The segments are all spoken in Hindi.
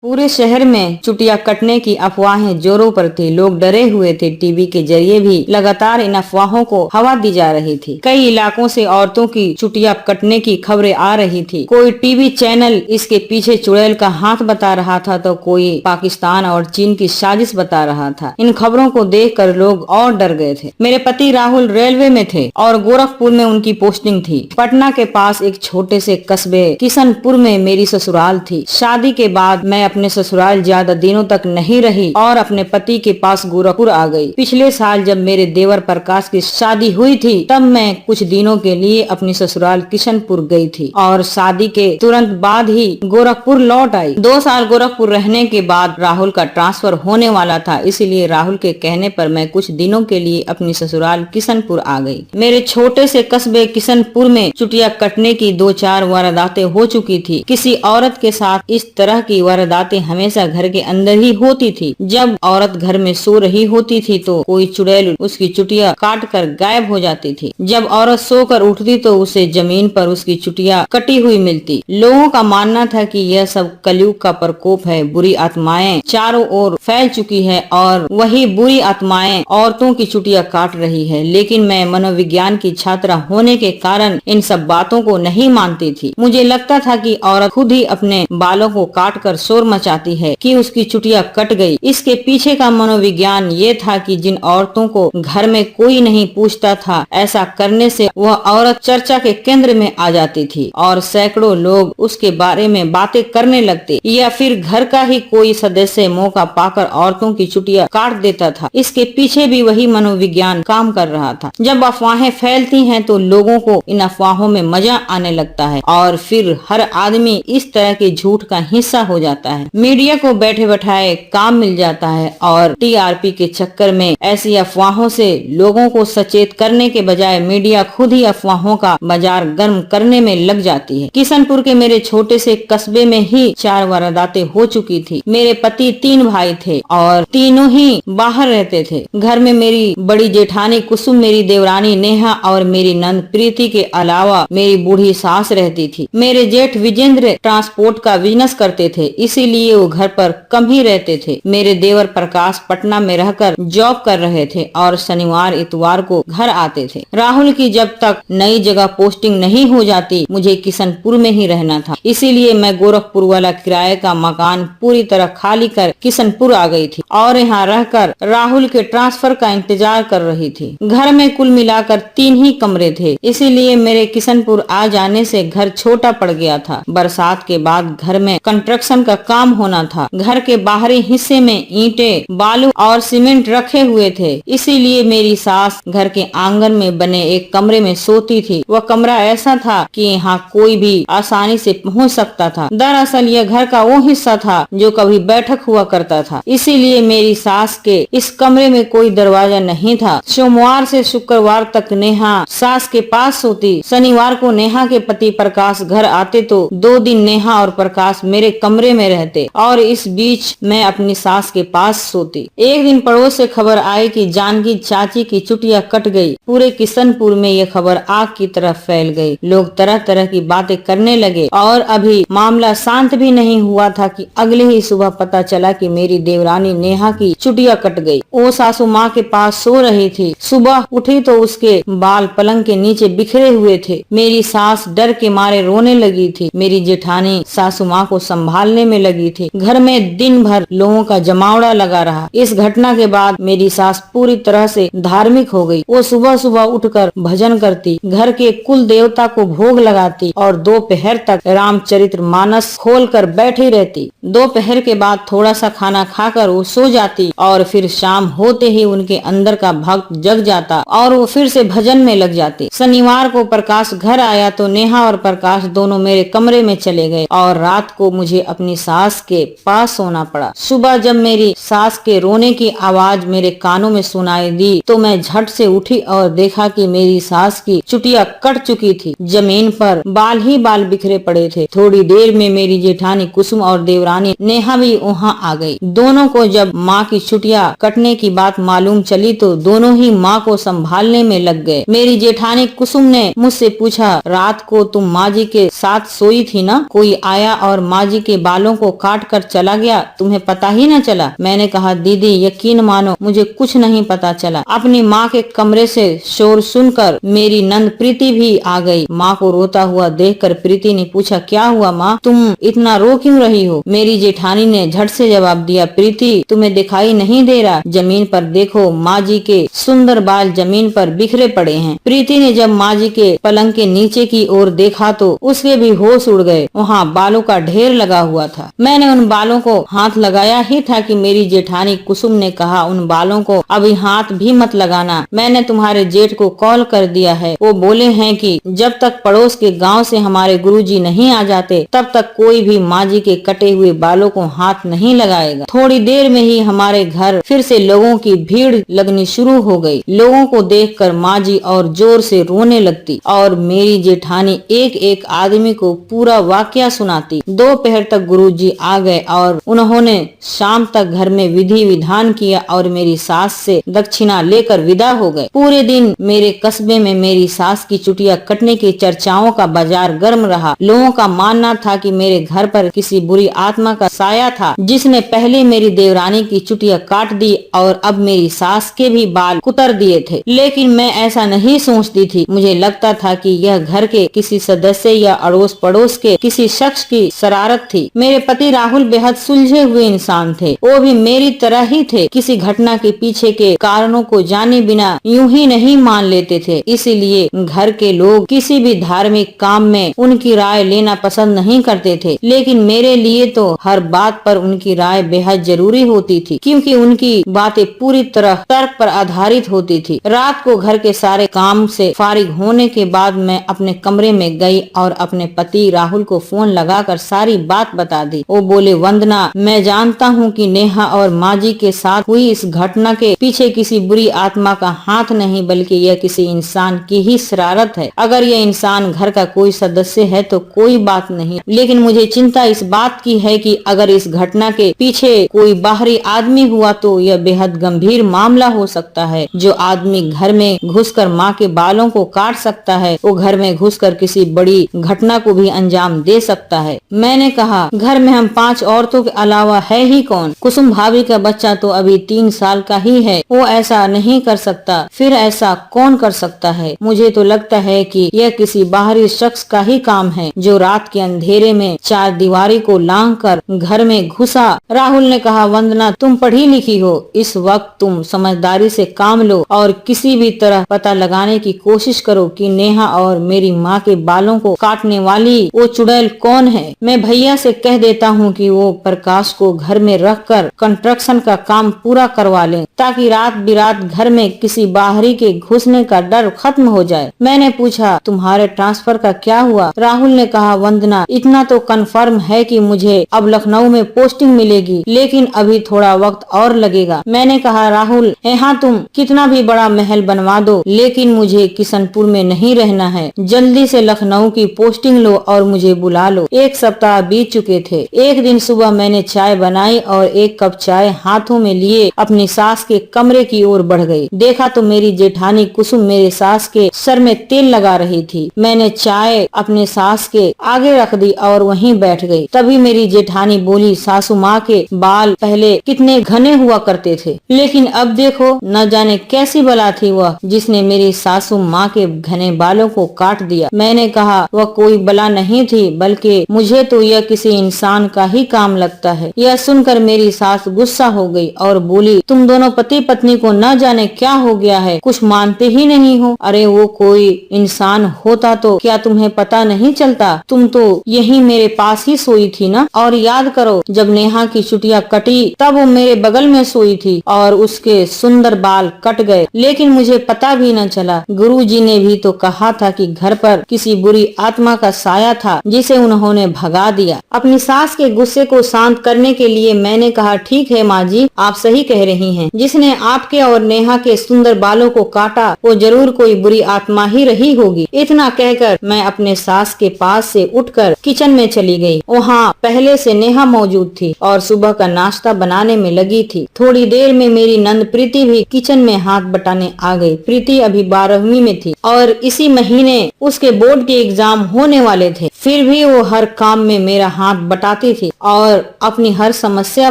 पूरे शहर में चुटिया कटने की अफवाहें जोरों पर थी। लोग डरे हुए थे। टीवी के जरिए भी लगातार इन अफवाहों को हवा दी जा रही थी। कई इलाकों से औरतों की चुटिया कटने की खबरें आ रही थी। कोई टीवी चैनल इसके पीछे चुड़ैल का हाथ बता रहा था तो कोई पाकिस्तान और चीन की साजिश बता रहा था। इन खबरों को देखकर लोग और डर गए थे। मेरे पति राहुल रेलवे में थे और गोरखपुर में उनकी पोस्टिंग थी। पटना के पास एक छोटे से कस्बे किशनपुर में मेरी ससुराल थी। शादी के बाद मैं अपने ससुराल ज्यादा दिनों तक नहीं रही और अपने पति के पास गोरखपुर आ गई। पिछले साल जब मेरे देवर प्रकाश की शादी हुई थी तब मैं कुछ दिनों के लिए अपनी ससुराल किशनपुर गई थी और शादी के तुरंत बाद ही गोरखपुर लौट आई। 2 साल गोरखपुर रहने के बाद राहुल का ट्रांसफर होने वाला था, इसलिए राहुल के कहने पर मैं कुछ दिनों के लिए अपनी ससुराल किशनपुर आ गई। मेरे छोटे से कस्बे किशनपुर में चुटिया कटने की 2-4 वारदातें हो चुकी थी। किसी औरत के साथ इस तरह की वारदातें हमेशा घर के अंदर ही होती थी। जब औरत घर में सो रही होती थी तो कोई चुड़ैल उसकी चुटिया काट कर गायब हो जाती थी। जब औरत सोकर उठती तो उसे जमीन पर उसकी चुटिया कटी हुई मिलती। लोगों का मानना था कि यह सब कलयुग का प्रकोप है। बुरी आत्माएं चारों ओर फैल चुकी है और वही बुरी आत्माएं औरतों की चुटिया काट रही है। लेकिन मैं मनोविज्ञान की छात्रा होने के कारण इन सब बातों को नहीं मानती थी। मुझे लगता था कि औरत खुद ही अपने बालों को काट कर शोर मचाती है कि उसकी चुटिया कट गई। इसके पीछे का मनोविज्ञान ये था कि जिन औरतों को घर में कोई नहीं पूछता था, ऐसा करने से वह औरत चर्चा के केंद्र में आ जाती थी और सैकड़ों लोग उसके बारे में बातें करने लगते, या फिर घर का ही कोई सदस्य मौका पाकर औरतों की चुटिया काट देता था। इसके पीछे भी वही मनोविज्ञान काम कर रहा था। जब अफवाहें फैलती हैं तो लोगों को इन अफवाहों में मजा आने लगता है और फिर हर आदमी इस तरह के झूठ का हिस्सा हो जाता है। मीडिया को बैठे बैठाए काम मिल जाता है और टीआरपी के चक्कर में ऐसी अफवाहों से लोगों को सचेत करने के बजाय मीडिया खुद ही अफवाहों का बाजार गर्म करने में लग जाती है। किशनपुर के मेरे छोटे से कस्बे में ही 4 वारदातें हो चुकी थी। मेरे पति 3 भाई थे और तीनों ही बाहर रहते थे। घर में मेरी बड़ी जेठानी कुसुम, मेरी देवरानी नेहा और मेरी नंद प्रीति के अलावा मेरी बूढ़ी सास रहती थी। मेरे जेठ विजेंद्र ट्रांसपोर्ट का बिजनेस करते थे, इसीलिए वो घर पर कम ही रहते थे। मेरे देवर प्रकाश पटना में रहकर जॉब कर रहे थे और शनिवार इतवार को घर आते थे। राहुल की जब तक नई जगह पोस्टिंग नहीं हो जाती मुझे किशनपुर में ही रहना था, इसीलिए मैं गोरखपुर वाला किराए का मकान पूरी तरह खाली कर किशनपुर आ गई थी और यहाँ रहकर राहुल के ट्रांसफर का इंतजार कर रही थी। घर में कुल मिलाकर 3 ही कमरे थे, इसीलिए मेरे किशनपुर आ जाने से घर छोटा पड़ गया था। बरसात के बाद घर में कंस्ट्रक्शन का काम होना था। घर के बाहरी हिस्से में ईंटें, बालू और सीमेंट रखे हुए थे, इसीलिए मेरी सास घर के आंगन में बने एक कमरे में सोती थी। वह कमरा ऐसा था कि यहाँ कोई भी आसानी से पहुँच सकता था। दरअसल यह घर का वो हिस्सा था जो कभी बैठक हुआ करता था, इसीलिए मेरी सास के इस कमरे में कोई दरवाजा नहीं था। सोमवार से शुक्रवार तक नेहा सास के पास सोती। शनिवार को नेहा के पति प्रकाश घर आते तो 2 दिन नेहा और प्रकाश मेरे कमरे में रहते और इस बीच मैं अपनी सास के पास सोती। एक दिन पड़ोस से खबर आई कि जानकी चाची की चुटिया कट गई। पूरे किशनपुर में ये खबर आग की तरह फैल गई। लोग तरह तरह की बातें करने लगे और अभी मामला शांत भी नहीं हुआ था कि अगले ही सुबह पता चला कि मेरी देवरानी नेहा की चुटिया कट गई। वो सासू माँ के पास सो रही थी। सुबह उठी तो उसके बाल पलंग के नीचे बिखरे हुए थे। मेरी सास डर के मारे रोने लगी थी। मेरी जेठानी सासू माँ को संभालने में लगी थी। घर में दिन भर लोगों का जमावड़ा लगा रहा। इस घटना के बाद मेरी सास पूरी तरह से धार्मिक हो गई। वो सुबह सुबह उठकर भजन करती, घर के कुल देवता को भोग लगाती और दोपहर तक रामचरित्र मानस खोलकर बैठी रहती। दोपहर के बाद थोड़ा सा खाना खाकर वो सो जाती और फिर शाम होते ही उनके अंदर का भक्त जग जाता और वो फिर से भजन में लग जाती। शनिवार को प्रकाश घर आया तो नेहा और प्रकाश दोनों मेरे कमरे में चले गए और रात को मुझे अपनी सास के पास सोना पड़ा। सुबह जब मेरी सास के रोने की आवाज मेरे कानों में सुनाई दी तो मैं झट से उठी और देखा कि मेरी सास की चुटिया कट चुकी थी। जमीन पर बाल ही बाल बिखरे पड़े थे। थोड़ी देर में मेरी जेठानी कुसुम और देवरानी नेहा भी वहाँ आ गई। दोनों को जब माँ की चुटिया कटने की बात मालूम चली तो दोनों ही माँ को संभालने में लग गए। मेरी जेठानी कुसुम ने मुझसे पूछा, रात को तुम माँ जी के साथ सोई थी ना? कोई आया और माँ जी के बालों को को काट कर चला गया, तुम्हें पता ही न चला। मैंने कहा दीदी यकीन मानो मुझे कुछ नहीं पता चला। अपनी माँ के कमरे से शोर सुनकर मेरी नंद प्रीति भी आ गई। माँ को रोता हुआ देखकर प्रीति ने पूछा क्या हुआ माँ, तुम इतना रो क्यों रही हो। मेरी जेठानी ने झट से जवाब दिया प्रीति तुम्हें दिखाई नहीं दे रहा, जमीन पर देखो माँ जी के सुंदर बाल जमीन पर बिखरे पड़े हैं। प्रीति ने जब माँ जी के पलंग के नीचे की ओर देखा तो उसके भी होश उड़ गए, वहाँ बालों का ढेर लगा हुआ था। मैंने उन बालों को हाथ लगाया ही था कि मेरी जेठानी कुसुम ने कहा उन बालों को अभी हाथ भी मत लगाना, मैंने तुम्हारे जेठ को कॉल कर दिया है, वो बोले हैं कि जब तक पड़ोस के गांव से हमारे गुरुजी नहीं आ जाते तब तक कोई भी माँ जी के कटे हुए बालों को हाथ नहीं लगाएगा। थोड़ी देर में ही हमारे घर फिर से लोगों की भीड़ लगनी शुरू हो गई। लोगों को देखकर माँ जी और जोर से रोने लगती और मेरी जेठानी एक एक आदमी को पूरा वाकया सुनाती। दोपहर तक गुरुजी आ गए और उन्होंने शाम तक घर में विधि विधान किया और मेरी सास से दक्षिणा लेकर विदा हो गए। पूरे दिन मेरे कस्बे में मेरी सास की चुटिया कटने की चर्चाओं का बाजार गर्म रहा। लोगों का मानना था कि मेरे घर पर किसी बुरी आत्मा का साया था जिसने पहले मेरी देवरानी की चुटिया काट दी और अब मेरी सास के भी बाल कुतर दिए थे। लेकिन मैं ऐसा नहीं सोचती थी, मुझे लगता था कि यह घर के किसी सदस्य या अड़ोस पड़ोस के किसी शख्स की शरारत थी। मेरे पति राहुल बेहद सुलझे हुए इंसान थे, वो भी मेरी तरह ही थे। किसी घटना के पीछे के कारणों को जाने बिना यूं ही नहीं मान लेते थे, इसीलिए घर के लोग किसी भी धार्मिक काम में उनकी राय लेना पसंद नहीं करते थे। लेकिन मेरे लिए तो हर बात पर उनकी राय बेहद जरूरी होती थी, क्योंकि उनकी बातें पूरी तरह तर्क पर आधारित होती थी। रात को घर के सारे काम से फारिग होने के बाद मैं अपने कमरे में गई और अपने पति राहुल को फोन लगाकर सारी बात बता दी। वो बोले वंदना, मैं जानता हूँ कि नेहा और माँ जी के साथ हुई इस घटना के पीछे किसी बुरी आत्मा का हाथ नहीं बल्कि यह किसी इंसान की ही शरारत है। अगर यह इंसान घर का कोई सदस्य है तो कोई बात नहीं, लेकिन मुझे चिंता इस बात की है कि अगर इस घटना के पीछे कोई बाहरी आदमी हुआ तो यह बेहद गंभीर मामला हो सकता है। जो आदमी घर में घुसकर माँ के बालों को काट सकता है वो घर में घुसकर किसी बड़ी घटना को भी अंजाम दे सकता है। मैंने कहा घर में हम 5 औरतों के अलावा है ही कौन। कुसुम भाभी का बच्चा तो अभी 3 साल का ही है, वो ऐसा नहीं कर सकता, फिर ऐसा कौन कर सकता है। मुझे तो लगता है कि यह किसी बाहरी शख्स का ही काम है जो रात के अंधेरे में 4 दीवारी को लांघ कर घर में घुसा। राहुल ने कहा वंदना तुम पढ़ी लिखी हो, इस वक्त तुम समझदारी से काम लो और किसी भी तरह पता लगाने की कोशिश करो कि नेहा और मेरी माँ के बालों को काटने वाली वो चुड़ैल कौन है। मैं भैया से कह देता हूँ कि वो प्रकाश को घर में रखकर कंस्ट्रक्शन का काम पूरा करवा लें ताकि रात बिरात घर में किसी बाहरी के घुसने का डर खत्म हो जाए। मैंने पूछा तुम्हारे ट्रांसफर का क्या हुआ। राहुल ने कहा वंदना इतना तो कंफर्म है कि मुझे अब लखनऊ में पोस्टिंग मिलेगी, लेकिन अभी थोड़ा वक्त और लगेगा। मैंने कहा राहुल यहाँ तुम कितना भी बड़ा महल बनवा दो, लेकिन मुझे किशनपुर में नहीं रहना है। जल्दी से लखनऊ की पोस्टिंग लो और मुझे बुला लो। 1 सप्ताह बीत चुके थे। एक दिन सुबह मैंने चाय बनाई और 1 कप चाय हाथों में लिए अपनी सास के कमरे की ओर बढ़ गई। देखा तो मेरी जेठानी कुसुम मेरे सास के सर में तेल लगा रही थी। मैंने चाय अपने सास के आगे रख दी और वहीं बैठ गई। तभी मेरी जेठानी बोली सासू माँ के बाल पहले कितने घने हुआ करते थे, लेकिन अब देखो न जाने कैसी बला थी वह जिसने मेरी सासू माँ के घने बालों को काट दिया। मैंने कहा वह कोई बला नहीं थी, बल्कि मुझे तो यह किसी इंसान का ही काम लगता है। यह सुनकर मेरी सास गुस्सा हो गई और बोली तुम दोनों पति पत्नी को न जाने क्या हो गया है, कुछ मानते ही नहीं हो। अरे वो कोई इंसान होता तो क्या तुम्हें पता नहीं चलता, तुम तो यही मेरे पास ही सोई थी ना। और याद करो जब नेहा की चुटिया कटी तब वो मेरे बगल में सोई थी और उसके सुंदर बाल कट गए, लेकिन मुझे पता भी न चला। गुरुजी ने भी तो कहा था कि घर पर किसी बुरी आत्मा का साया था जिसे उन्होंने भगा दिया। अपनी सास के गुस्से को शांत करने के लिए मैंने कहा ठीक है माँ जी, आप सही कह रही हैं। जिसने आपके और नेहा के सुंदर बालों को काटा वो जरूर कोई बुरी आत्मा ही रही होगी। इतना कहकर मैं अपने सास के पास से उठकर किचन में चली गई। वहाँ पहले से नेहा मौजूद थी और सुबह का नाश्ता बनाने में लगी थी। थोड़ी देर में मेरी नंद प्रीति भी किचन में हाथ बटाने आ गई। प्रीति अभी 12वीं में थी और इसी महीने उसके बोर्ड के एग्जाम होने वाले थे, फिर भी वो हर काम में मेरा हाथ बटाती आती थी और अपनी हर समस्या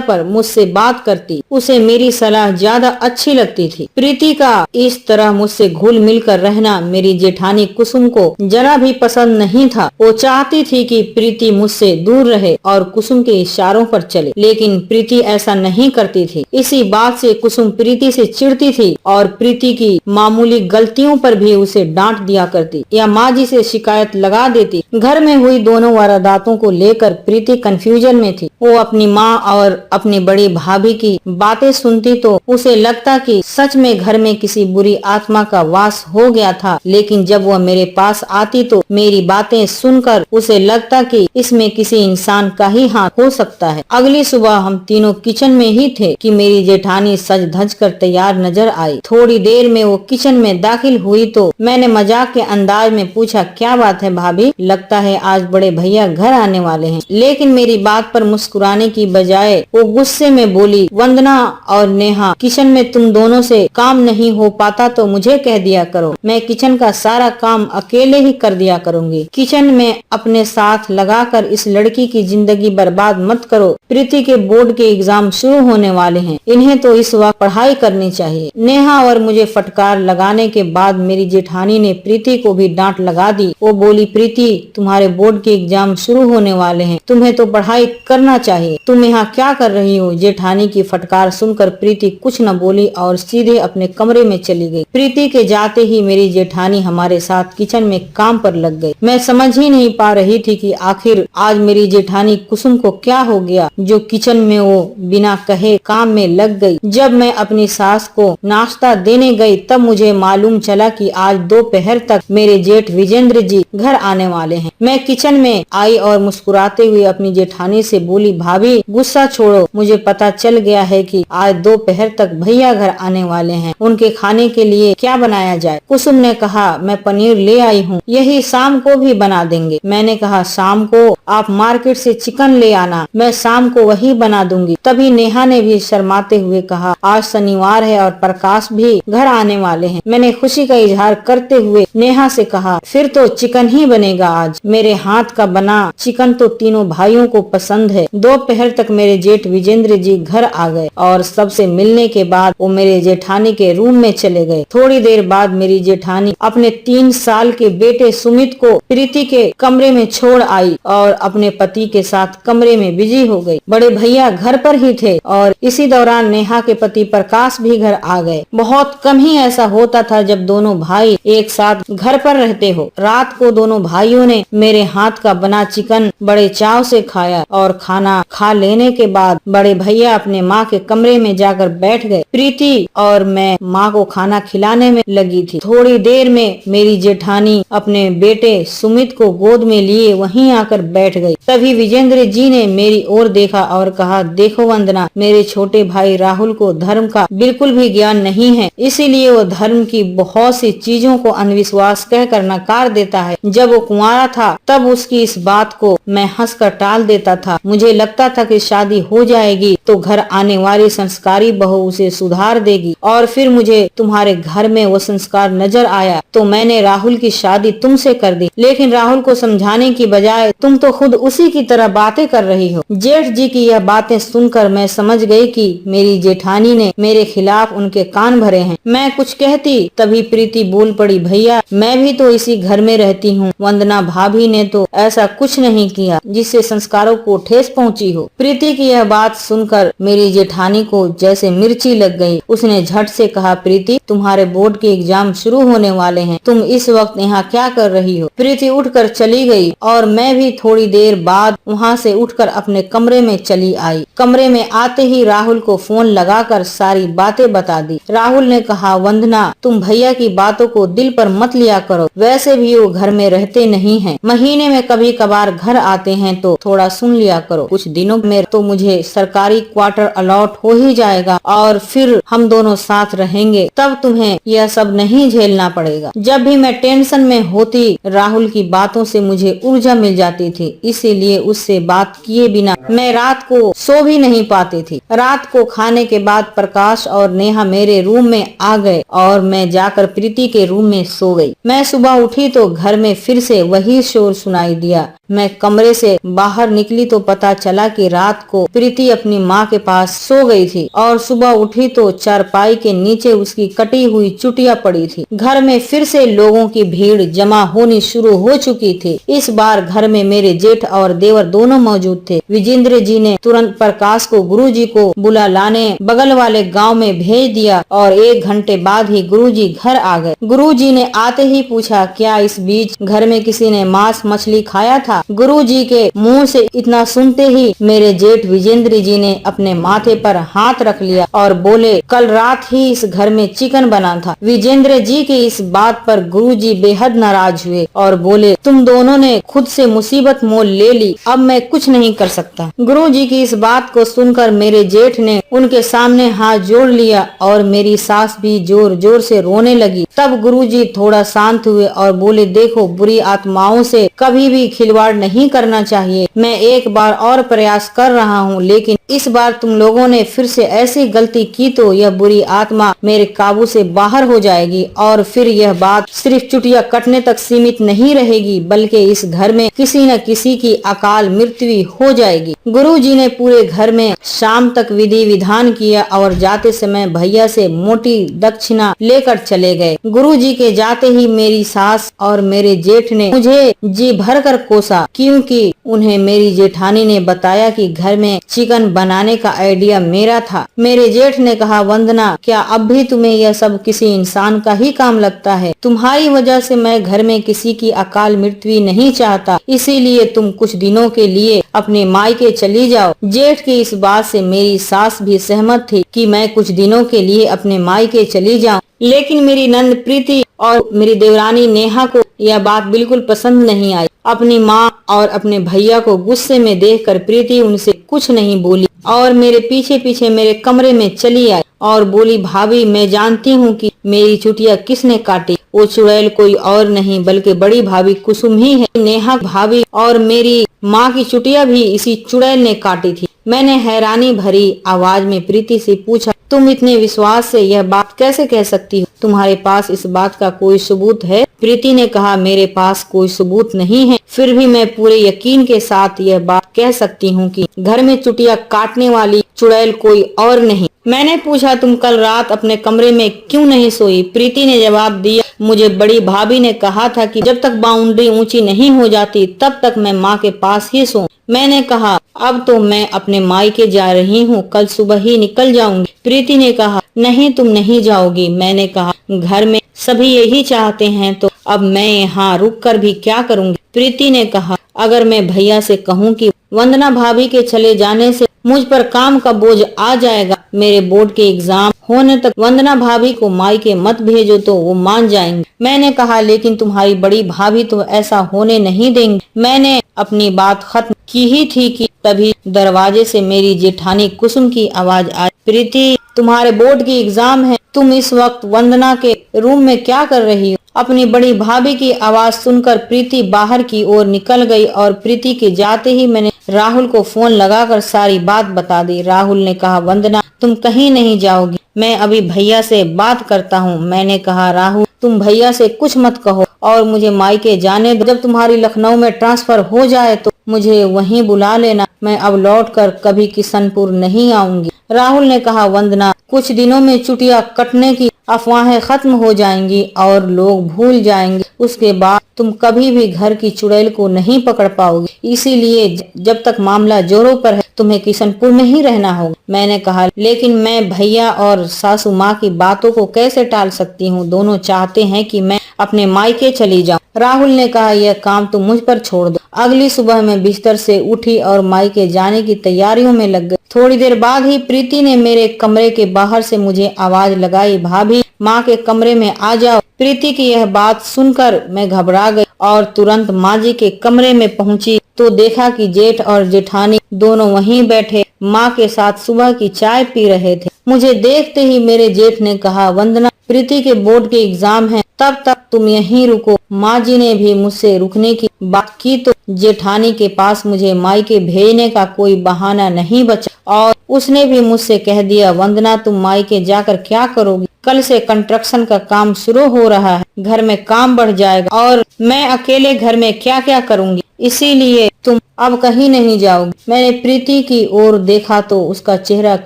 पर मुझसे बात करती। उसे मेरी सलाह ज्यादा अच्छी लगती थी। प्रीति का इस तरह मुझसे घुल मिल कर रहना मेरी जेठानी कुसुम को जरा भी पसंद नहीं था। वो चाहती थी कि प्रीति मुझसे दूर रहे और कुसुम के इशारों पर चले, लेकिन प्रीति ऐसा नहीं करती थी। इसी बात से कुसुम प्रीति से चिढ़ती थी और प्रीति की मामूली गलतियों पर भी उसे डांट दिया करती या माँ जी से शिकायत लगा देती। घर में हुई दोनों वारदातों को लेकर प्रीति कंफ्यूजन में थी। वो अपनी माँ और अपनी बड़ी भाभी की बातें सुनती तो उसे लगता कि सच में घर में किसी बुरी आत्मा का वास हो गया था, लेकिन जब वह मेरे पास आती तो मेरी बातें सुनकर उसे लगता कि इसमें किसी इंसान का ही हाथ हो सकता है। अगली सुबह हम तीनों किचन में ही थे कि मेरी जेठानी सज धज कर तैयार नजर आई। थोड़ी देर में वो किचन में दाखिल हुई तो मैंने मजाक के अंदाज में पूछा, क्या बात है भाभी, लगता है आज बड़े भैया घर आने वाले हैं। लेकिन मेरी बात पर मुस्कुराने की बजाय वो गुस्से में बोली, वंदना और नेहा, किचन में तुम दोनों से काम नहीं हो पाता तो मुझे कह दिया करो, मैं किचन का सारा काम अकेले ही कर दिया करूंगी। किचन में अपने साथ लगाकर इस लड़की की जिंदगी बर्बाद मत करो। प्रीति के बोर्ड के एग्जाम शुरू होने वाले हैं, इन्हें तो इस वक्त पढ़ाई करनी चाहिए। नेहा और मुझे फटकार लगाने के बाद मेरी जेठानी ने प्रीति को भी डांट लगा दी। वो बोली, प्रीति तुम्हारे बोर्ड के एग्जाम शुरू होने वाले हैं, तुम्हें तो पढ़ाई करना चाहिए, तुम यहाँ क्या कर रही हो। जेठानी की फटकार सुनकर प्रीति कुछ न बोली और सीधे अपने कमरे में चली गई। प्रीति के जाते ही मेरी जेठानी हमारे साथ किचन में काम पर लग गई। मैं समझ ही नहीं पा रही थी कि आखिर आज मेरी जेठानी कुसुम को क्या हो गया जो किचन में वो बिना कहे काम में लग गई। जब मैं अपनी सास को नाश्ता देने गई तब मुझे मालूम चला कि आज दोपहर तक मेरे जेठ विजेंद्र जी घर आने वाले हैं। मैं किचन में आई और मुस्कुराते हुए अपनी जेठानी से बोली, भाभी गुस्सा छोड़ो, मुझे पता चल गया है कि आज दोपहर तक भैया घर आने वाले हैं, उनके खाने के लिए क्या बनाया जाए। कुसुम ने कहा, मैं पनीर ले आई हूँ, यही शाम को भी बना देंगे। मैंने कहा, शाम को आप मार्केट से चिकन ले आना, मैं शाम को वही बना दूंगी। तभी नेहा ने भी शर्माते हुए कहा, आज शनिवार है और प्रकाश भी घर आने वाले हैं। मैंने खुशी का इजहार करते हुए नेहा से कहा, फिर तो चिकन ही बनेगा आज। मेरे हाथ का बना चिकन तो तीनों भाइयों को पसंद है। दोपहर तक मेरे जेठ विजेंद्र जी घर आ गए और सबसे मिलने के बाद वो मेरे जेठानी के रूम में चले गए। थोड़ी देर बाद मेरी जेठानी अपने 3 साल के बेटे सुमित को प्रीति के कमरे में छोड़ आई और अपने पति के साथ कमरे में बिजी हो गई। बड़े भैया घर पर ही थे और इसी दौरान नेहा के पति प्रकाश भी घर आ गए। बहुत कम ही ऐसा होता था जब दोनों भाई एक साथ घर पर रहते हो। रात को दोनों भाइयों ने मेरे हाथ का बना चिकन बड़े चाव से खाया और खाना खा लेने के बाद बड़े भैया अपने माँ के कमरे में जाकर बैठ गए। प्रीति और मैं माँ को खाना खिलाने में लगी थी। थोड़ी देर में मेरी जेठानी अपने बेटे सुमित को गोद में लिए वहीं आकर बैठ गई। तभी विजेंद्र जी ने मेरी ओर देखा और कहा, देखो वंदना, मेरे छोटे भाई राहुल को धर्म का बिल्कुल भी ज्ञान नहीं है, इसीलिए वो धर्म की बहुत सी चीजों को अंधविश्वास कहकर नकार देता है। जब वो कुंवारा था तब उसकी इस बात को मैं हंसकर टाल देता था। मुझे लगता था कि शादी हो जाएगी तो घर आने वाली संस्कारी बहू उसे सुधार देगी और फिर मुझे तुम्हारे घर में वो संस्कार नजर आया तो मैंने राहुल की शादी तुमसे कर दी। लेकिन राहुल को समझाने की बजाय तुम तो खुद उसी की तरह बातें कर रही हो। जेठ जी की यह बातें सुनकर मैं समझ गई कि मेरी जेठानी ने मेरे खिलाफ उनके कान भरे हैं। मैं कुछ कहती तभी प्रीति बोल पड़ी, भैया मैं भी तो इसी घर में रहती हूँ, वंदना भाभी ने तो ऐसा कुछ नहीं किया जिससे संस्कारों को ठेस पहुँची हो। प्रीति की यह बात सुनकर मेरी जेठानी को जैसे मिर्ची लग गई। उसने झट से कहा, प्रीति तुम्हारे बोर्ड के एग्जाम शुरू होने वाले हैं, तुम इस वक्त यहाँ क्या कर रही हो। प्रीति उठकर चली गई और मैं भी थोड़ी देर बाद वहाँ से उठकर अपने कमरे में चली आई। कमरे में आते ही राहुल को फोन लगाकर सारी बातें बता दी। राहुल ने कहा, वंदना तुम भैया की बातों को दिल पर मत लिया करो, वैसे भी वो घर में रहते नहीं हैं, महीने में कभी कभार घर आते हैं तो थोड़ा सुन लिया करो। कुछ दिनों में तो मुझे सरकारी क्वार्टर अलॉट हो ही जाएगा और फिर हम दोनों साथ रहेंगे, तब तुम्हें यह सब नहीं झेलना पड़ेगा। जब भी मैं टेंशन में होती राहुल की बातों से मुझे ऊर्जा मिल जाती थी, इसीलिए उससे बात किए बिना मैं रात को सो भी नहीं पाती थी। रात को खाने के बाद प्रकाश और नेहा मेरे रूम में आ गए और मैं जाकर प्रीति के रूम में सो गई। मैं सुबह उठी तो घर में फिर से वही शोर सुनाई दिया। मैं कमरे से बाहर निकली तो पता चला कि रात को प्रीति अपनी माँ के पास सो गई थी और सुबह उठी तो चारपाई के नीचे उसकी कटी हुई चुटिया पड़ी थी। घर में फिर से लोगों की भीड़ जमा होनी शुरू हो चुकी थी। इस बार घर में मेरे जेठ और देवर दोनों मौजूद थे। विजेंद्र जी ने तुरंत प्रकाश को गुरुजी को बुला लाने बगल वाले गांव में भेज दिया और 1 घंटे बाद ही गुरुजी घर आ गए। गुरुजी ने आते ही पूछा, क्या इस बीच घर में किसी ने मांस मछली खाया था? गुरुजी के मुंह से इतना सुनते ही मेरे जेठ विजेंद्र जी ने अपने माथे पर हाथ रख लिया और बोले, कल रात ही इस घर में चिकन बना था। विजेंद्र जी की इस बात पर गुरुजी बेहद नाराज हुए और बोले, तुम दोनों ने खुद से मुसीबत मोल ले ली, अब मैं कुछ नहीं कर सकता। गुरुजी की इस बात को सुनकर मेरे जेठ ने उनके सामने हाथ जोड़ लिया और मेरी सास भी जोर जोर से रोने लगी। तब गुरुजी थोड़ा शांत हुए और बोले, देखो, बुरी आत्माओं से कभी भी खिलवाड़ नहीं करना चाहिए। मैं एक बार और प्रयास कर रहा हूँ, लेकिन इस बार तुम लोगों ने फिर से ऐसी गलती की तो यह बुरी आत्मा मेरे काबू से बाहर हो जाएगी और फिर यह बात सिर्फ चुटिया कटने तक सीमित नहीं रहेगी, बल्कि इस घर में किसी न किसी की अकाल मृत्यु हो जाएगी। गुरुजी ने पूरे घर में शाम तक विधि विधान किया और जाते समय भैया से मोटी दक्षिणा लेकर चले गए। गुरुजी के जाते ही मेरी सास और मेरे जेठ ने मुझे जी भर कर कोसा, क्योंकि उन्हें मेरी जेठानी ने बताया कि घर में चिकन बनाने का आइडिया मेरा था। मेरे जेठ ने कहा, वंदना, क्या अब भी तुम्हें यह सब किसी इंसान का ही काम लगता है? तुम्हारी वजह से मैं घर में किसी की अकाल मृत्यु नहीं चाहता, इसीलिए तुम कुछ दिनों के लिए अपने मायके चली जाओ। जेठ की इस बात से मेरी सास भी सहमत थी कि मैं कुछ दिनों के लिए अपने मायके चली जाऊं, लेकिन मेरी नंद प्रीति और मेरी देवरानी नेहा को यह बात बिल्कुल पसंद नहीं आई। अपनी माँ और अपने भैया को गुस्से में देखकर प्रीति उनसे कुछ नहीं बोली और मेरे पीछे पीछे मेरे कमरे में चली आई और बोली, भाभी, मैं जानती हूँ कि मेरी चुटिया किसने काटी। वो चुड़ैल कोई और नहीं बल्कि बड़ी भाभी कुसुम ही है। नेहा भाभी और मेरी माँ की चुटिया भी इसी चुड़ैल ने काटी थी। मैंने हैरानी भरी आवाज में प्रीति से पूछा, तुम इतने विश्वास से यह बात कैसे कह सकती हो? तुम्हारे पास इस बात का कोई सबूत है? प्रीति ने कहा, मेरे पास कोई सबूत नहीं है, फिर भी मैं पूरे यकीन के साथ यह बात कह सकती हूँ कि घर में चुटिया काटने वाली चुड़ैल कोई और नहीं। मैंने पूछा, तुम कल रात अपने कमरे में क्यों नहीं सोई? प्रीति ने जवाब दिया, मुझे बड़ी भाभी ने कहा था कि जब तक बाउंड्री ऊंची नहीं हो जाती तब तक मैं माँ के पास ही सोऊं। मैंने कहा, अब तो मैं अपने मायके जा रही हूँ, कल सुबह ही निकल जाऊंगी। प्रीति ने कहा, नहीं, तुम नहीं जाओगी। मैंने कहा, घर में सभी यही चाहते हैं तो अब मैं यहाँ रुक कर भी क्या करूँगी? प्रीति ने कहा, अगर मैं भैया से कहूँ कि वंदना भाभी के चले जाने से मुझ पर काम का बोझ आ जाएगा, मेरे बोर्ड के एग्जाम होने तक वंदना भाभी को मायके मत भेजो तो वो मान जाएंगे। मैंने कहा, लेकिन तुम्हारी बड़ी भाभी तो ऐसा होने नहीं देंगी। मैंने अपनी बात खत्म की ही थी कि तभी दरवाजे से मेरी जेठानी कुसुम की आवाज आई, प्रीति, तुम्हारे बोर्ड की एग्जाम है, तुम इस वक्त वंदना के रूम में क्या कर रही हो? अपनी बड़ी भाभी की आवाज सुनकर प्रीति बाहर की ओर निकल गई और प्रीति के जाते ही मैंने राहुल को फोन लगाकर सारी बात बता दी। राहुल ने कहा, वंदना, तुम कहीं नहीं जाओगी, मैं अभी भैया से बात करता हूँ। मैंने कहा, राहुल, तुम भैया से कुछ मत कहो और मुझे मायके जाने दो। जब तुम्हारी लखनऊ में ट्रांसफर हो जाए तो मुझे वहीं बुला लेना, मैं अब लौटकर कभी किशनपुर नहीं आऊंगी। राहुल ने कहा, वंदना, कुछ दिनों में चुटिया कटने की अफवाहें खत्म हो जाएंगी और लोग भूल जाएंगे, उसके बाद तुम कभी भी घर की चुड़ैल को नहीं पकड़ पाओगी, इसीलिए जब तक मामला जोरों पर है तुम्हें किशनपुर में ही रहना होगा। मैंने कहा, लेकिन मैं भैया और सासू माँ की बातों को कैसे टाल सकती हूँ? दोनों चाहते हैं कि मैं अपने मायके चली जाऊँ। राहुल ने कहा, यह काम तुम मुझ पर छोड़ दो। अगली सुबह मैं बिस्तर से उठी और मायके जाने की तैयारियों में लग गई। थोड़ी देर बाद ही प्रीति ने मेरे कमरे के बाहर से मुझे आवाज लगाई, भाभी, माँ के कमरे में आ जाओ। प्रीति की यह बात सुनकर मैं घबरा गई और तुरंत माँ जी के कमरे में पहुँची तो देखा कि जेठ और जेठानी दोनों वहीं बैठे माँ के साथ सुबह की चाय पी रहे थे। मुझे देखते ही मेरे जेठ ने कहा, वंदना, प्रीति के बोर्ड के एग्जाम हैं, तब तक तुम यहीं रुको। माँ जी ने भी मुझसे रुकने की बात की तो जेठानी के पास मुझे मायके भेजने का कोई बहाना नहीं बचा और उसने भी मुझसे कह दिया, वंदना तुम मायके जाकर क्या करोगी? कल से कंस्ट्रक्शन का काम शुरू हो रहा है, घर में काम बढ़ जाएगा और मैं अकेले घर में क्या क्या करूँगी, इसीलिए तुम अब कहीं नहीं जाओगी। मैंने प्रीति की ओर देखा तो उसका चेहरा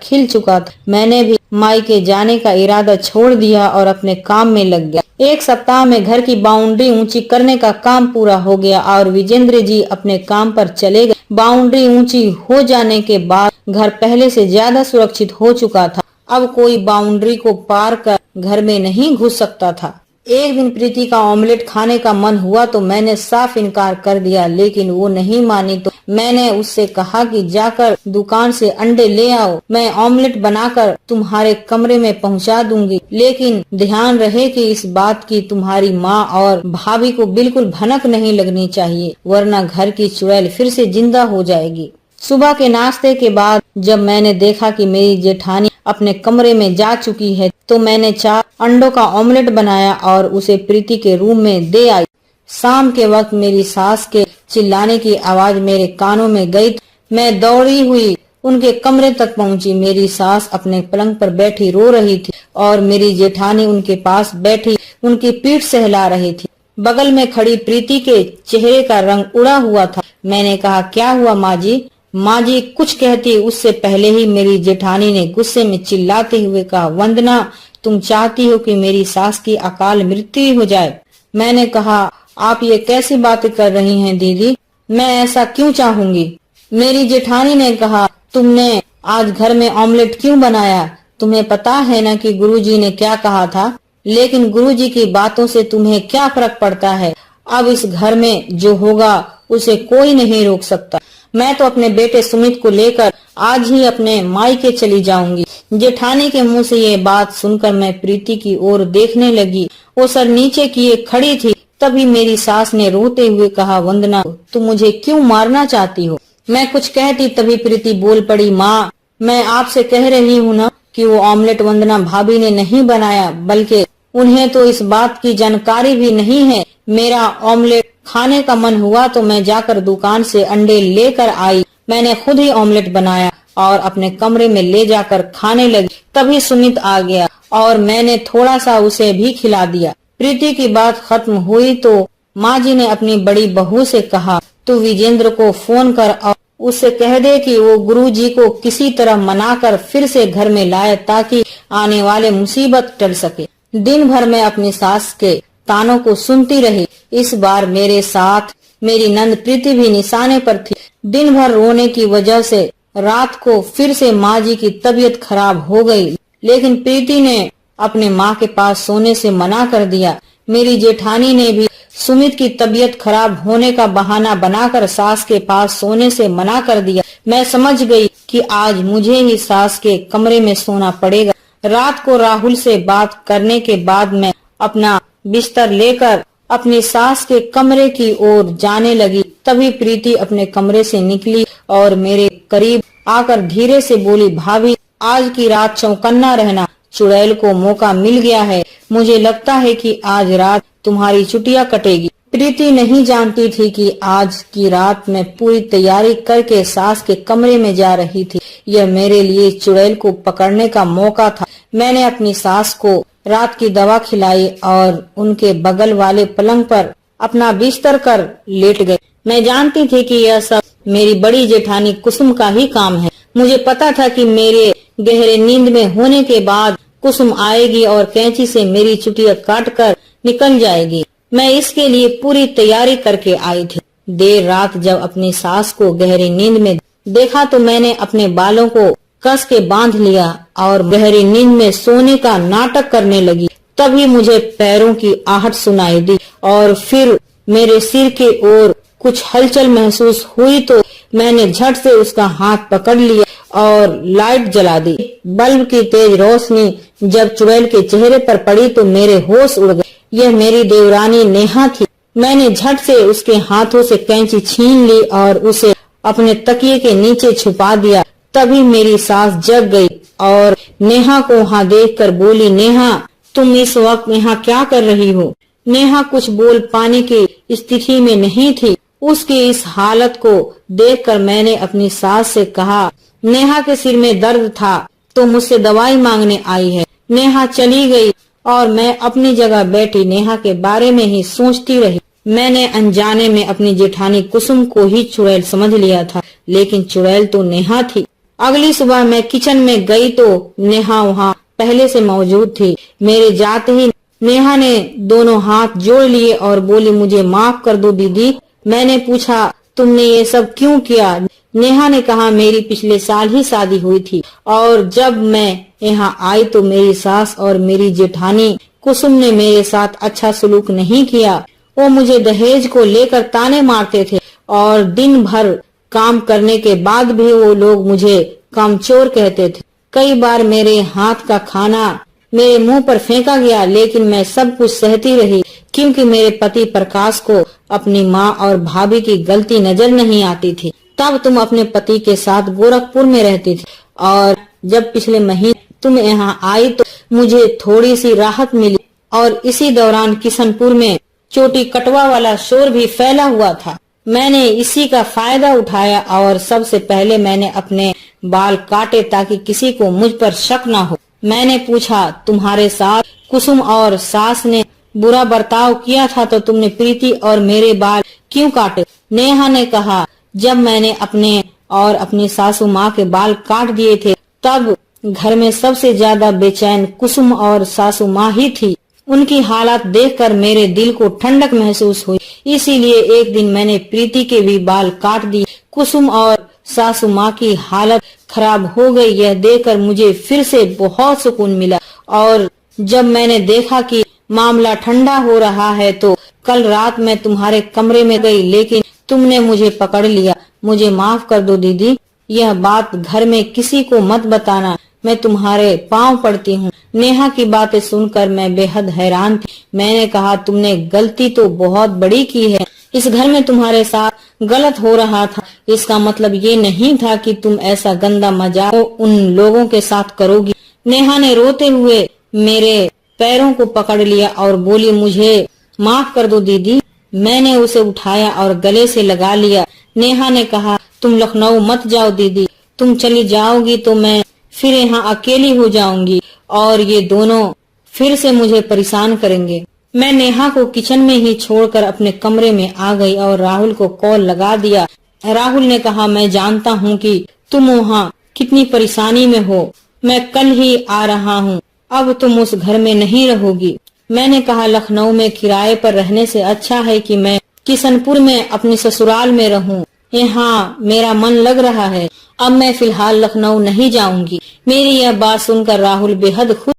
खिल चुका था। मैंने भी मायके जाने का इरादा छोड़ दिया और अपने काम में लग गया। एक सप्ताह में घर की बाउंड्री ऊंची करने का काम पूरा हो गया और विजेंद्र जी अपने काम पर चले गए। बाउंड्री ऊंची हो जाने के बाद घर पहले से ज्यादा सुरक्षित हो चुका था। अब कोई बाउंड्री को पार कर घर में नहीं घुस सकता था। एक दिन प्रीति का ऑमलेट खाने का मन हुआ तो मैंने साफ इनकार कर दिया, लेकिन वो नहीं मानी तो मैंने उससे कहा कि जाकर दुकान से अंडे ले आओ, मैं ऑमलेट बनाकर तुम्हारे कमरे में पहुंचा दूंगी, लेकिन ध्यान रहे कि इस बात की तुम्हारी माँ और भाभी को बिल्कुल भनक नहीं लगनी चाहिए, वरना घर की चुड़ैल फिर से जिंदा हो जाएगी। सुबह के नाश्ते के बाद जब मैंने देखा कि मेरी जेठानी अपने कमरे में जा चुकी है तो मैंने 4 अंडों का ऑमलेट बनाया और उसे प्रीति के रूम में दे आई। शाम के वक्त मेरी सास के चिल्लाने की आवाज मेरे कानों में गई। मैं दौड़ी हुई उनके कमरे तक पहुंची। मेरी सास अपने पलंग पर बैठी रो रही थी और मेरी जेठानी उनके पास बैठी उनकी पीठ सहला रही थी। बगल में खड़ी प्रीति के चेहरे का रंग उड़ा हुआ था। मैंने कहा, क्या हुआ माँ जी? माँ जी कुछ कहती उससे पहले ही मेरी जेठानी ने गुस्से में चिल्लाते हुए कहा, वंदना तुम चाहती हो कि मेरी सास की अकाल मृत्यु हो जाए? मैंने कहा, आप ये कैसी बातें कर रही हैं दीदी, मैं ऐसा क्यों चाहूंगी? मेरी जेठानी ने कहा, तुमने आज घर में ऑमलेट क्यों बनाया? तुम्हें पता है ना कि गुरुजी ने क्या कहा था? लेकिन गुरुजी की बातों से तुम्हें क्या फर्क पड़ता है? अब इस घर में जो होगा उसे कोई नहीं रोक सकता। मैं तो अपने बेटे सुमित को लेकर आज ही अपने मायके चली जाऊंगी। जेठानी के मुंह से ये बात सुनकर मैं प्रीति की ओर देखने लगी। वो सर नीचे किए खड़ी थी। तभी मेरी सास ने रोते हुए कहा, वंदना तुम मुझे क्यों मारना चाहती हो? मैं कुछ कहती तभी प्रीति बोल पड़ी, माँ मैं आपसे कह रही हूँ ना कि वो ऑमलेट वंदना भाभी ने नहीं बनाया, बल्कि उन्हें तो इस बात की जानकारी भी नहीं है। मेरा ऑमलेट खाने का मन हुआ तो मैं जाकर दुकान से अंडे लेकर आई। मैंने खुद ही ऑमलेट बनाया और अपने कमरे में ले जाकर खाने लगी। तभी सुमित आ गया और मैंने थोड़ा सा उसे भी खिला दिया। प्रीति की बात खत्म हुई तो माँ जी ने अपनी बड़ी बहू से कहा, तू विजेंद्र को फोन कर और उससे कह दे कि वो गुरुजी को किसी तरह मनाकर फिर से घर में लाए ताकि आने वाले मुसीबत टल सके। दिन भर मैं अपनी सास के तानों को सुनती रही। इस बार मेरे साथ मेरी नंद प्रीति भी निशाने पर थी। दिन भर रोने की वजह से रात को फिर से माँ जी की तबीयत खराब हो गई, लेकिन प्रीति ने अपने माँ के पास सोने से मना कर दिया। मेरी जेठानी ने भी सुमित की तबीयत खराब होने का बहाना बनाकर सास के पास सोने से मना कर दिया। मैं समझ गई कि आज मुझे ही सास के कमरे में सोना पड़ेगा। रात को राहुल से बात करने के बाद मैं अपना बिस्तर लेकर अपनी सास के कमरे की ओर जाने लगी। तभी प्रीति अपने कमरे से निकली और मेरे करीब आकर धीरे से बोली, भाभी आज की रात चौकन्ना रहना, चुड़ैल को मौका मिल गया है। मुझे लगता है कि आज रात तुम्हारी छुट्टियां कटेगी। प्रीति नहीं जानती थी कि आज की रात मैं पूरी तैयारी करके सास के कमरे में जा रही थी। यह मेरे लिए चुड़ैल को पकड़ने का मौका था। मैंने अपनी सास को रात की दवा खिलाई और उनके बगल वाले पलंग पर अपना बिस्तर कर लेट गई। मैं जानती थी कि यह सब मेरी बड़ी जेठानी कुसुम का ही काम है। मुझे पता था कि मेरे गहरे नींद में होने के बाद कुसुम आएगी और कैंची से मेरी चुटिया काट कर निकल जाएगी। मैं इसके लिए पूरी तैयारी करके आई थी। देर रात जब अपनी सास को गहरी नींद में देखा तो मैंने अपने बालों को कस के बांध लिया और गहरी नींद में सोने का नाटक करने लगी। तभी मुझे पैरों की आहट सुनाई दी और फिर मेरे सिर के ओर कुछ हलचल महसूस हुई तो मैंने झट से उसका हाथ पकड़ लिया और लाइट जला दी। बल्ब की तेज रोशनी जब चुड़ैल के चेहरे पर पड़ी तो मेरे होश उड़ गए। यह मेरी देवरानी नेहा थी। मैंने झट से उसके हाथों से कैंची छीन ली और उसे अपने तकिए के नीचे छुपा दिया। तभी मेरी सास जग गई और नेहा को वहाँ देखकर बोली, नेहा तुम इस वक्त यहाँ क्या कर रही हो? नेहा कुछ बोल पाने की स्थिति में नहीं थी। उसकी इस हालत को देखकर मैंने अपनी सास से कहा, नेहा के सिर में दर्द था तो मुझसे दवाई मांगने आई है। नेहा चली गई और मैं अपनी जगह बैठी नेहा के बारे में ही सोचती रही। मैंने अनजाने में अपनी जेठानी कुसुम को ही चुड़ैल समझ लिया था, लेकिन चुड़ैल तो नेहा थी। अगली सुबह मैं किचन में गई तो नेहा वहाँ पहले से मौजूद थी। मेरे जाते ही नेहा ने दोनों हाथ जोड़ लिए और बोली, मुझे माफ कर दो दीदी। मैंने पूछा, तुमने ये सब क्यों किया? नेहा ने कहा, मेरी पिछले साल ही शादी हुई थी और जब मैं यहाँ आई तो मेरी सास और मेरी जेठानी कुसुम ने मेरे साथ अच्छा सलूक नहीं किया। वो मुझे दहेज को लेकर ताने मारते थे और दिन भर काम करने के बाद भी वो लोग मुझे कामचोर कहते थे। कई बार मेरे हाथ का खाना मेरे मुंह पर फेंका गया, लेकिन मैं सब कुछ सहती रही क्योंकि मेरे पति प्रकाश को अपनी माँ और भाभी की गलती नजर नहीं आती थी। तब तुम अपने पति के साथ गोरखपुर में रहती थी और जब पिछले महीने तुम यहाँ आई तो मुझे थोड़ी सी राहत मिली और इसी दौरान किशनपुर में चोटी कटवा वाला शोर भी फैला हुआ था। मैंने इसी का फायदा उठाया और सबसे पहले मैंने अपने बाल काटे ताकि किसी को मुझ पर शक न हो। मैंने पूछा, तुम्हारे साथ कुसुम और सास ने बुरा बर्ताव किया था तो तुमने प्रीति और मेरे बाल क्यों काटे? नेहा ने कहा, जब मैंने अपने और अपनी सासू माँ के बाल काट दिए थे तब घर में सबसे ज्यादा बेचैन कुसुम और सासू माँ ही थी। उनकी हालत देखकर मेरे दिल को ठंडक महसूस हुई, इसीलिए एक दिन मैंने प्रीति के भी बाल काट दिए। कुसुम और सासू माँ की हालत खराब हो गई, यह देखकर मुझे फिर से बहुत सुकून मिला और जब मैंने देखा कि मामला ठंडा हो रहा है तो कल रात मैं तुम्हारे कमरे में गई, लेकिन तुमने मुझे पकड़ लिया। मुझे माफ कर दो दीदी, यह बात घर में किसी को मत बताना, मैं तुम्हारे पांव पड़ती हूँ। नेहा की बातें सुनकर मैं बेहद हैरान थी। मैंने कहा, तुमने गलती तो बहुत बड़ी की है। इस घर में तुम्हारे साथ गलत हो रहा था, इसका मतलब ये नहीं था कि तुम ऐसा गंदा मजाक उन लोगों के साथ करोगी। नेहा ने रोते हुए मेरे पैरों को पकड़ लिया और बोली, मुझे माफ कर दो दीदी। मैंने उसे उठाया और गले से लगा लिया। नेहा ने कहा, तुम लखनऊ मत जाओ दीदी, तुम चली जाओगी तो मैं फिर यहाँ अकेली हो जाऊंगी और ये दोनों फिर से मुझे परेशान करेंगे। मैं नेहा को किचन में ही छोड़कर अपने कमरे में आ गई और राहुल को कॉल लगा दिया। राहुल ने कहा, मैं जानता हूँ कि तुम वहाँ कितनी परेशानी में हो, मैं कल ही आ रहा हूँ, अब तुम उस घर में नहीं रहोगी। मैंने कहा, लखनऊ में किराए पर रहने से अच्छा है कि मैं किशनपुर में अपने ससुराल में रहूं। यहाँ मेरा मन लग रहा है, अब मैं फिलहाल लखनऊ नहीं जाऊंगी। मेरी यह बात सुनकर राहुल बेहद खुश